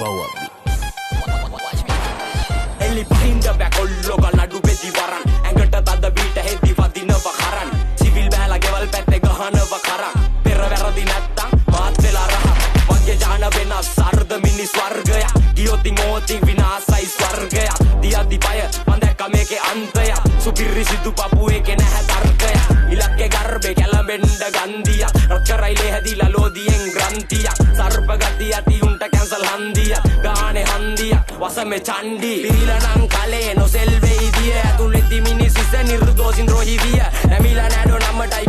බව්වක්ද එලි පහින්ද බැකොල්ලොග නඩු බෙදි වරන් ඇඟට තද බීට හෙද්දි වදිනව කරන් සිවිල් බෑලා ගෙවල් පැත්තේ ගහනව කරන් පෙර වැරදි නැත්තම් මාත් වෙලා රහ වගේ ජාන වෙනස් සර්ද මිනිස් වර්ගය ගියොතින් ඕති විනාසයි ස්වර්ගය දියදි පය මන් දැක්ක මේකේ අන්තය සුපිරි සිදු පපුවේකේ නැහැ තර්කය ඉලක්කේ ගර්භේ කැළඹෙන්න ගන්දිය රොක්කරයිලේ හැදිලා ලෝදියෙන් ග්‍රන්ථිය සර්ප ගති ඇති උන්ට කැන්සල් හන්දිය ගානේ හන්දිය වසමේ චණ්ඩි පිරිලනම් කලේ නොසෙල් වෙයිදිය ඇතුළෙති මිනිස් ඉස නිර්දෝෂින් රෝහි විය නැමිලා නැඩෝ නමට